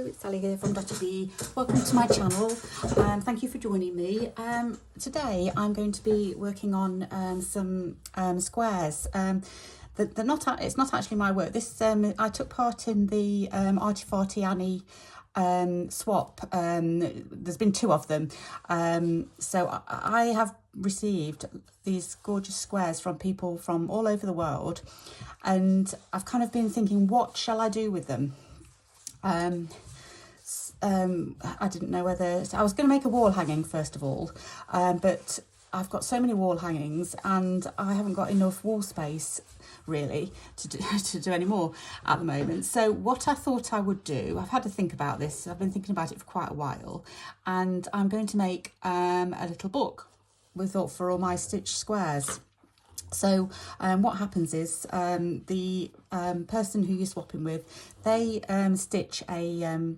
it's Sally here from Godby. Welcome to my channel. Thank you for joining me. Today I'm going to be working on some squares. It's not actually my work. I took part in the Arty Annie swap. There's been 2 of them. So I have received these gorgeous squares from people from all over the world, and I've kind of been thinking, what shall I do with them? I didn't know whether I was going to make a wall hanging first of all, but I've got so many wall hangings and I haven't got enough wall space really to do any more at the moment. So what I thought I would do, I've had to think about this, I've been thinking about it for quite a while, and I'm going to make a little book for all my stitched squares. So what happens is the person who you're swapping with, they stitch a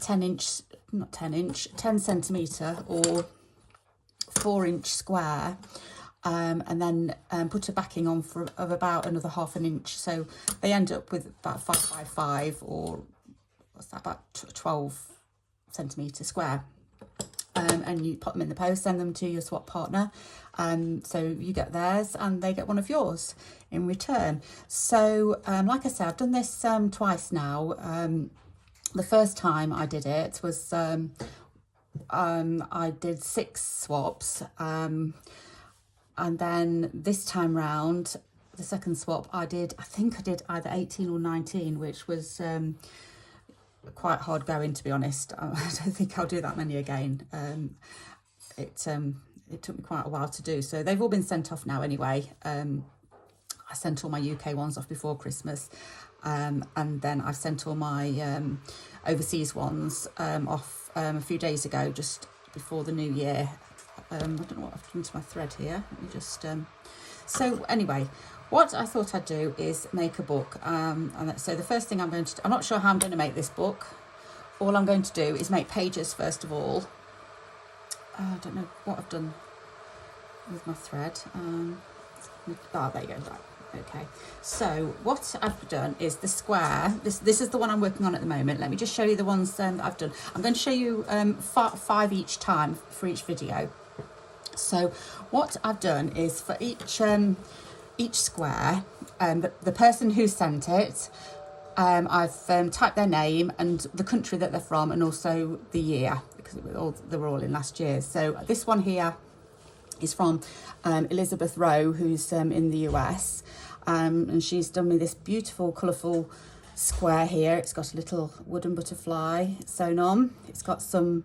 10 centimetre or 4-inch square, and then put a backing on of about another ½ inch. So they end up with about 5 by 5, or what's that, about 12 centimetre square. And you put them in the post, send them to your swap partner. So you get theirs and they get one of yours in return. So like I said, I've done this twice now. The first time I did it was I did 6 swaps, and then this time round, the second swap, I think I did either 18 or 19, which was quite hard going, to be honest. I don't think I'll do that many again. It took me quite a while to do, so they've all been sent off now anyway. I sent all my UK ones off before Christmas, and then I've sent all my overseas ones off a few days ago, just before the new year. I don't know what I've done to my thread here. Let me just so anyway, what I thought I'd do is make a book. And so the first thing I'm not sure how I'm going to make this book. All I'm going to do is make pages first of all. I don't know what I've done with my thread. There you go. Right. Okay. So what I've done is the square. This is the one I'm working on at the moment. Let me just show you the ones that I've done. I'm going to show you 5 each time for each video. So what I've done is for each square, the person who sent it, I've typed their name and the country that they're from, and also the year, because they were all in last year. So this one here is from Elizabeth Rowe, who's in the US, and she's done me this beautiful colourful square here. It's got a little wooden butterfly sewn on. It's got some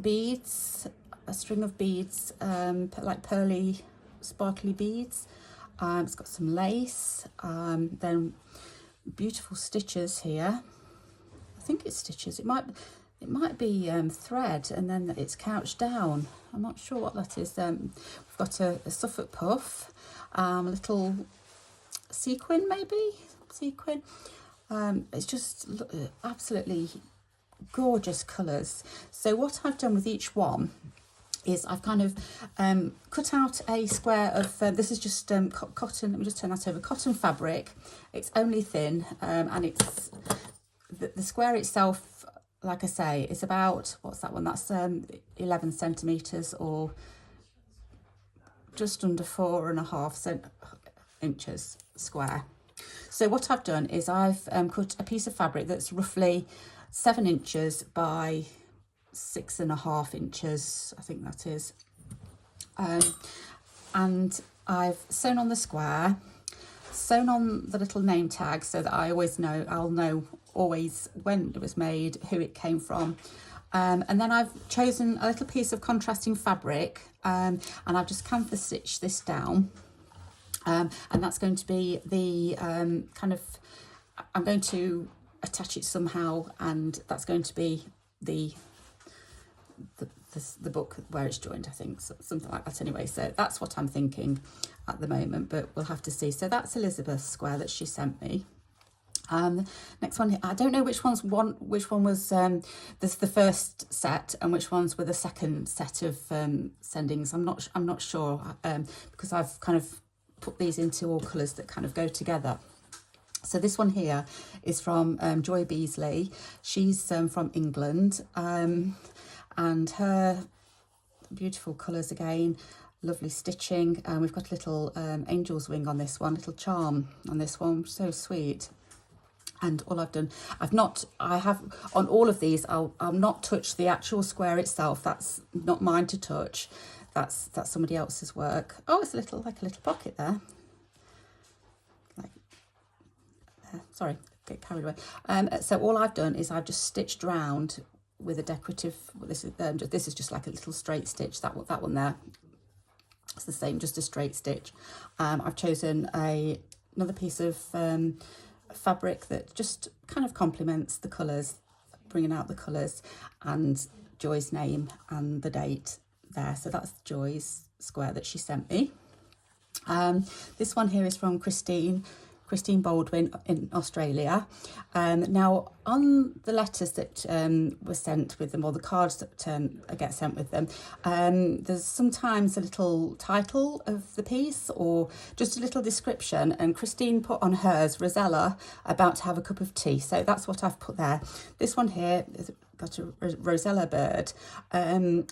beads, a string of beads, like pearly sparkly beads. It's got some lace, then beautiful stitches here. I think it's stitches. It might be thread, and then it's couched down. I'm not sure what that is. We've got a Suffolk puff, a little sequin, maybe sequin. It's just absolutely gorgeous colours. So what I've done with each one is I've kind of cut out a square of, this is just cotton, let me just turn that over, cotton fabric. It's only thin, and it's, the square itself, like I say, is about, what's that one, that's 11 centimetres, or just under 4.5 inches square. So what I've done is I've cut a piece of fabric that's roughly 7 inches by 6.5 inches, I think that is, and I've sewn on the square, sewn on the little name tag, so that I'll know always when it was made, who it came from, and then I've chosen a little piece of contrasting fabric, and I've just canvas stitched this down, and that's going to be the kind of, I'm going to attach it somehow, and that's going to be the book where it's joined, I think, something like that anyway. So that's what I'm thinking at the moment, but we'll have to see. So that's Elizabeth's square that she sent me. Next one, I don't know which one was the first set and which ones were the second set of sendings. I'm not sure, because I've kind of put these into all colours that kind of go together. So this one here is from Joy Beasley. She's from England, and her beautiful colours again, lovely stitching. We've got a little angel's wing on this one, little charm on this one, so sweet. And all I've done, I have on all of these, I'll not touch the actual square itself. That's not mine to touch. That's somebody else's work. Oh, it's like a little pocket there. Sorry, get carried away. So all I've done is I've just stitched round with a decorative. This is just like a little straight stitch. That one there. It's the same, just a straight stitch. I've chosen another piece of fabric that just kind of complements the colours, bringing out the colours, and Joy's name and the date there. So that's Joy's square that she sent me. This one here is from Christine Baldwin in Australia. Now, on the letters that were sent with them, or the cards that get sent with them, there's sometimes a little title of the piece or just a little description, and Christine put on hers, Rosella, about to have a cup of tea. So that's what I've put there. This one here is got a Rosella bird.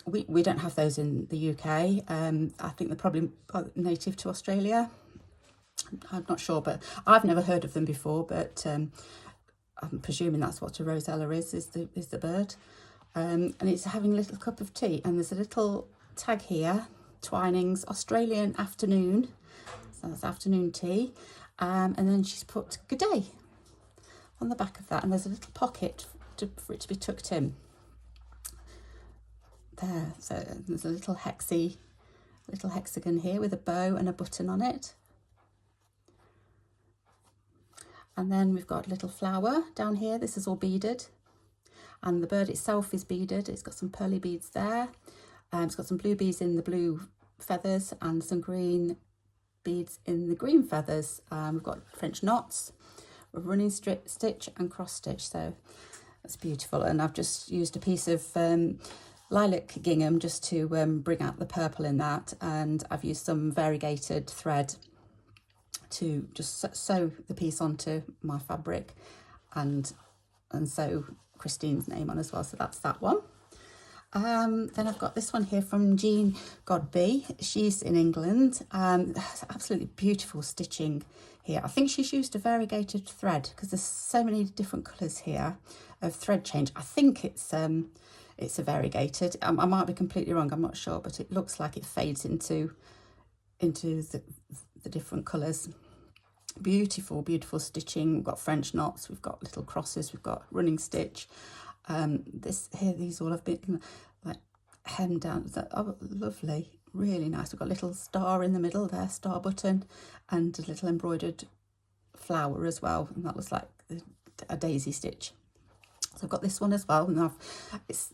We don't have those in the UK. I think they're probably native to Australia. I'm not sure, but I've never heard of them before, but I'm presuming that's what a Rosella is the bird. And it's having a little cup of tea, and there's a little tag here, Twinings Australian afternoon, so that's afternoon tea, and then she's put good day on the back of that, and there's a little pocket for it to be tucked in there. So there's a little hexagon here with a bow and a button on it. And then we've got a little flower down here. This is all beaded. And the bird itself is beaded. It's got some pearly beads there. It's got some blue beads in the blue feathers and some green beads in the green feathers. We've got French knots, a running stitch and cross stitch. So that's beautiful. And I've just used a piece of lilac gingham just to bring out the purple in that. And I've used some variegated thread to just sew the piece onto my fabric and sew Christine's name on as well. So that's that one. Then I've got this one here from Jean Godby. She's in England. Absolutely beautiful stitching here. I think she's used a variegated thread because there's so many different colours here of thread change. I think it's a variegated. I might be completely wrong, I'm not sure, but it looks like it fades into the different colours. Beautiful stitching. We've got French knots, we've got little crosses, we've got running stitch. These all have been like hemmed down. Oh, lovely, really nice. We've got a little star in the middle there, star button, and a little embroidered flower as well, and that looks like a daisy stitch. So I've got this one as well. And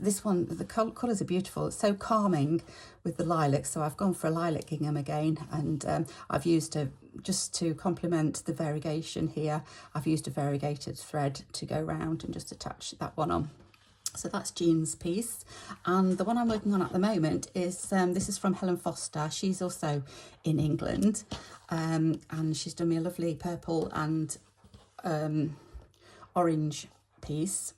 this one, the colours are beautiful. It's so calming with the lilac. So I've gone for a lilac gingham again, and I've used just to complement the variegation here. I've used a variegated thread to go round and just attach that one on. So that's Jean's piece. And the one I'm working on at the moment is, this is from Helen Foster. She's also in England, and she's done me a lovely purple and orange piece.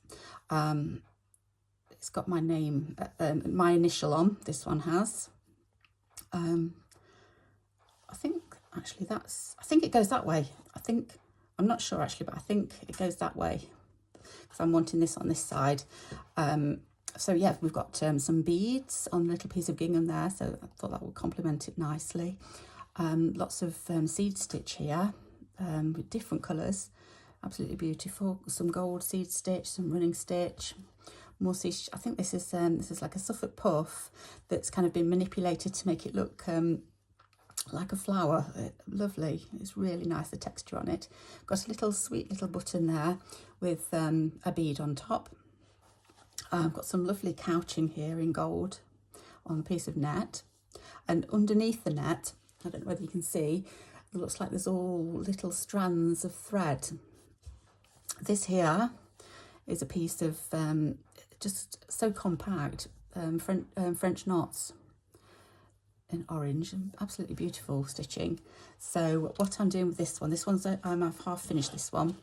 It's got my name, my initial on. This one has. I think it goes that way. I'm not sure actually, but I think it goes that way because I'm wanting this on this side. So yeah, we've got some beads on a little piece of gingham there, so I thought that would complement it nicely. Lots of seed stitch here with different colours. Absolutely beautiful. Some gold seed stitch, some running stitch, more seed. I think this is like a Suffolk puff that's kind of been manipulated to make it look like a flower. Lovely. It's really nice, the texture on it. Got a little sweet little button there with a bead on top. I've got some lovely couching here in gold on a piece of net, and underneath the net, I don't know whether you can see, it looks like there's all little strands of thread. This here is a piece of just so compact, French knots in orange, and absolutely beautiful stitching. So what I'm doing with this one's I've half finished this one,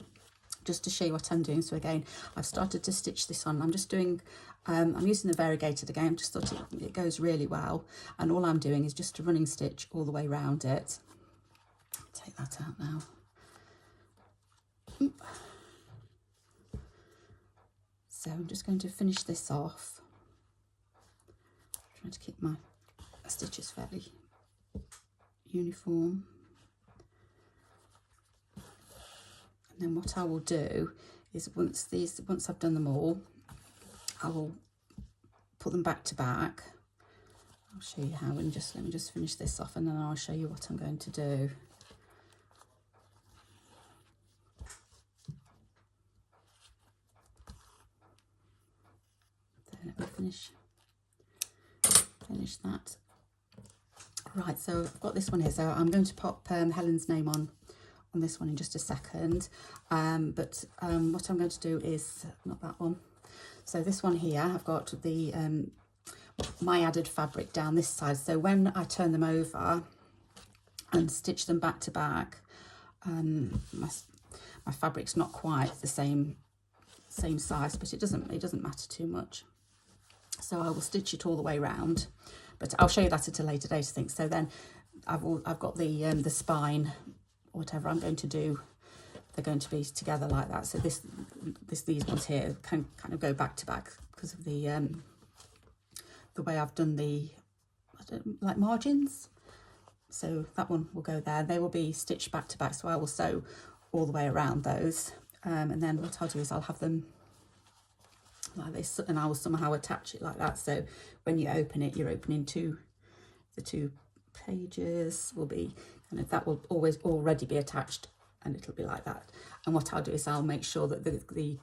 just to show you what I'm doing. So again, I've started to stitch this on. I'm just doing, I'm using the variegated again. Just thought it goes really well, and all I'm doing is just a running stitch all the way around it. Take that out now. So I'm just going to finish this off. Trying to keep my stitches fairly uniform. And then what I will do is once I've done them all, I will put them back to back. I'll show you how, and let me just finish this off, and then I'll show you what I'm going to do. Let me finish that. Right, so I've got this one here. So I'm going to pop Helen's name on this one in just a second. But what I'm going to do is, not that one. So this one here, I've got the my added fabric down this side. So when I turn them over and stitch them back to back, my fabric's not quite the same size, but it doesn't matter too much. So I will stitch it all the way around, but I'll show you that at a later date, I think. So then I've got the spine, whatever I'm going to do, they're going to be together like that. So these ones here can kind of go back to back because of the way I've done the like margins. So that one will go there. They will be stitched back to back. So I will sew all the way around those, and then what I'll do is I'll have them like this, and I will somehow attach it like that. So when you open it, you're opening the two pages will be kind of, that will always already be attached, and it'll be like that. And what I'll do is I'll make sure that the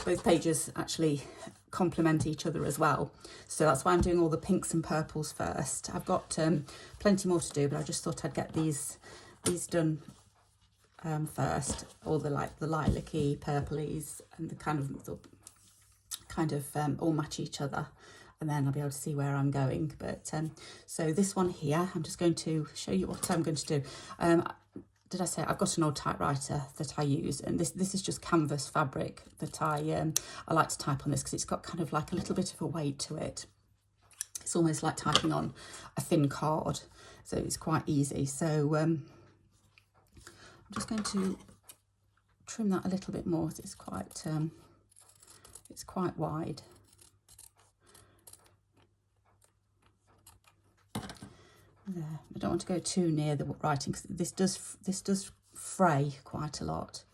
both pages actually complement each other as well. So that's why I'm doing all the pinks and purples first. I've got plenty more to do, but I just thought I'd get these done first. All the lilac-y, purplies, and the kind of all match each other, and then I'll be able to see where I'm going. But so this one here, I'm just going to show you what I'm going to do. Did I say I've got an old typewriter that I use, and this is just canvas fabric that I like to type on this because it's got kind of like a little bit of a weight to it. It's almost like typing on a thin card, so it's quite easy. So I'm just going to trim that a little bit more. It's quite wide. There. I don't want to go too near the writing because this does fray quite a lot.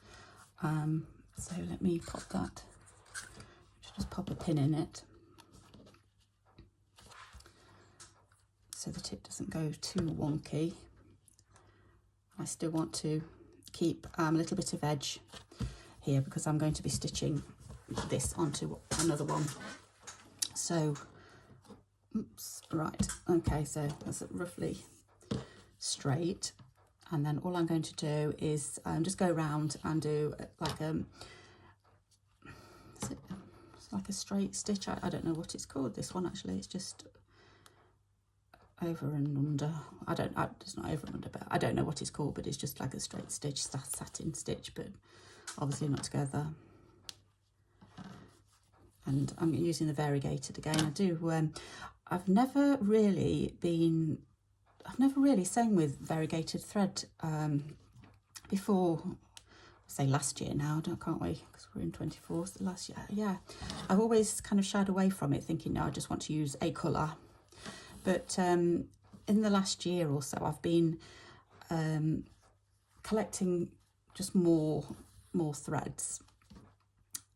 So let me pop that. Just pop a pin in it so that it doesn't go too wonky. I still want to keep a little bit of edge here because I'm going to be stitching this onto another one. So oops, right, okay, so that's roughly straight, and then all I'm going to do is just go around and do like it's like a straight stitch. I don't know what it's called, this one actually. It's just over and under. It's not over and under, but I don't know what it's called, but it's just like a straight stitch, satin stitch, but obviously not together. And I'm using the variegated again. I've never really sewn with variegated thread before, say last year now, can't we? Because we're in 24, so last year, yeah. I've always kind of shied away from it, thinking, no, I just want to use a colour. But in the last year or so, I've been collecting just more threads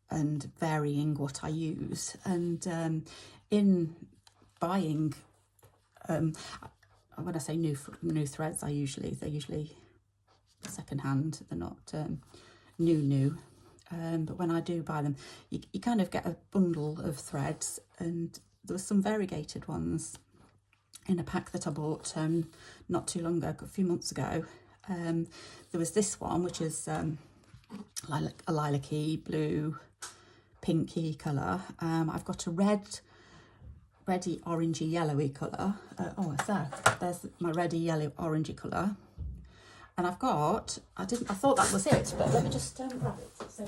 and varying what I use. And in buying, when I say new threads, they're usually second hand. They're not new. But when I do buy them, you kind of get a bundle of threads, and there were some variegated ones in a pack that I bought not too long ago, a few months ago. There was this one, which is like a lilac-y, blue, pinky colour. I've got a red reddy, orangey, yellowy colour. Oh, it's there. There's my reddy, yellow, orangey colour. And I've got, I thought that was it, but let me just grab it. So,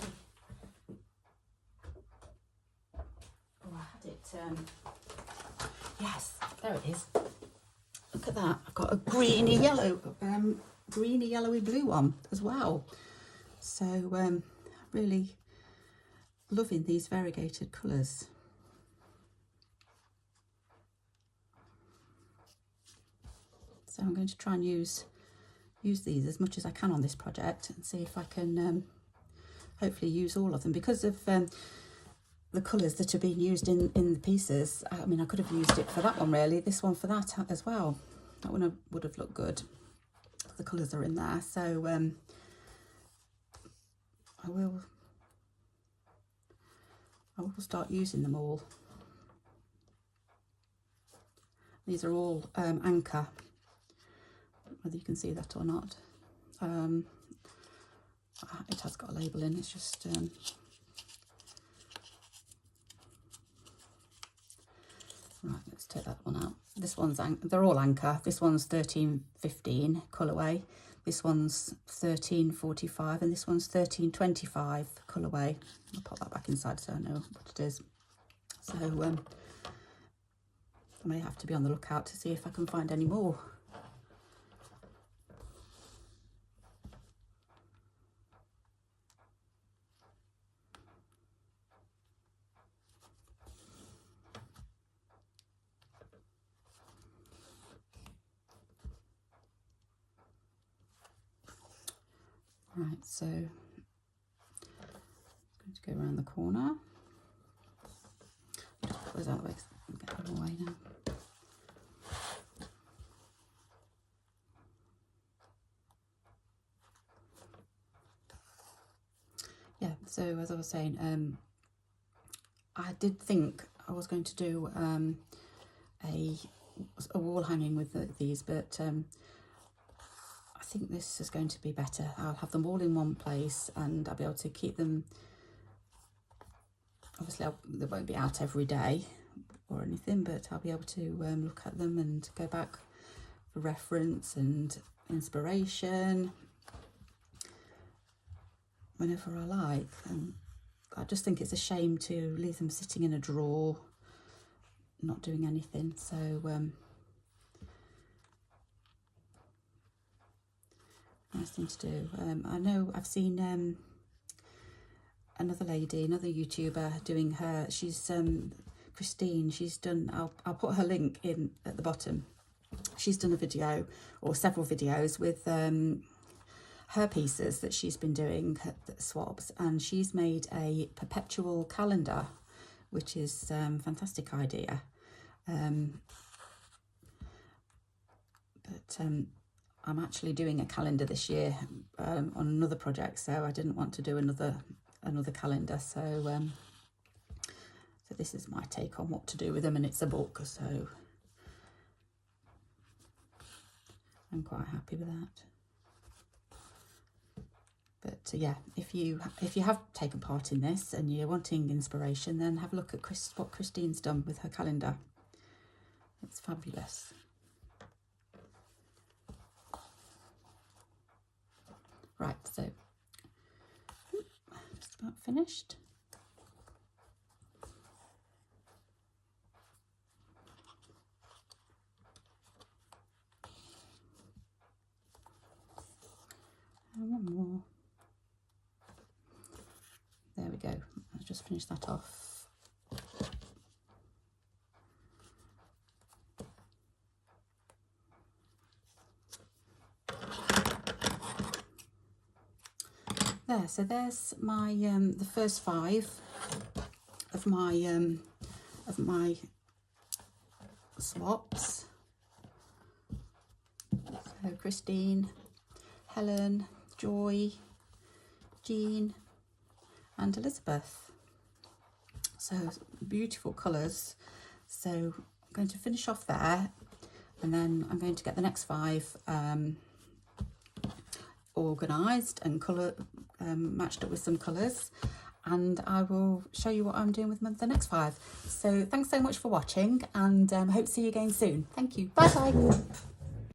oh, I had it, yes, there it is. Look at that. I've got a greeny yellow, greeny yellowy blue one as well. So really loving these variegated colours. So I'm going to try and use these as much as I can on this project and see if I can hopefully use all of them, because of the colours that are being used in the pieces. I mean, I could have used it for that one really, this one for that as well. That one would have looked good. The colours are in there, so I will start using them all. These are all Anchor, whether you can see that or not. It has got a label in, it's just right, let's take that one out. This one's, they're all Anchor. This one's 1315 colourway. This one's 1345 and this one's 1325 colourway. I'll put that back inside so I know what it is. So I may have to be on the lookout to see if I can find any more. Right, so I'm going to go around the corner. Just put those out of the way, get out of the way now. Yeah, so as I was saying, I did think I was going to do a wall hanging with these, but I think this is going to be better. I'll have them all in one place and I'll be able to keep them. Obviously they won't be out every day or anything, but I'll be able to look at them and go back for reference and inspiration whenever I like. And I just think it's a shame to leave them sitting in a drawer not doing anything. So nice thing to do. I know I've seen another lady, another YouTuber doing her. She's Christine. She's done. I'll put her link in at the bottom. She's done a video or several videos with her pieces that she's been doing, swaps, and she's made a perpetual calendar, which is a fantastic idea. But I'm actually doing a calendar this year on another project, so I didn't want to do another calendar. So so this is my take on what to do with them, and it's a book, so I'm quite happy with that. But yeah, if you have taken part in this and you're wanting inspiration, then have a look at what Christine's done with her calendar. It's fabulous. Right, so just about finished. And one more. There we go. Let's just finish that off. There, so there's my the first 5 of my swaps. So Christine, Helen, Joy, Jean, and Elizabeth. So beautiful colours. So I'm going to finish off there, and then I'm going to get the next 5 organised and colour matched up with some colours, and I will show you what I'm doing with the next 5. So thanks so much for watching, and hope to see you again soon. Thank you. Bye bye.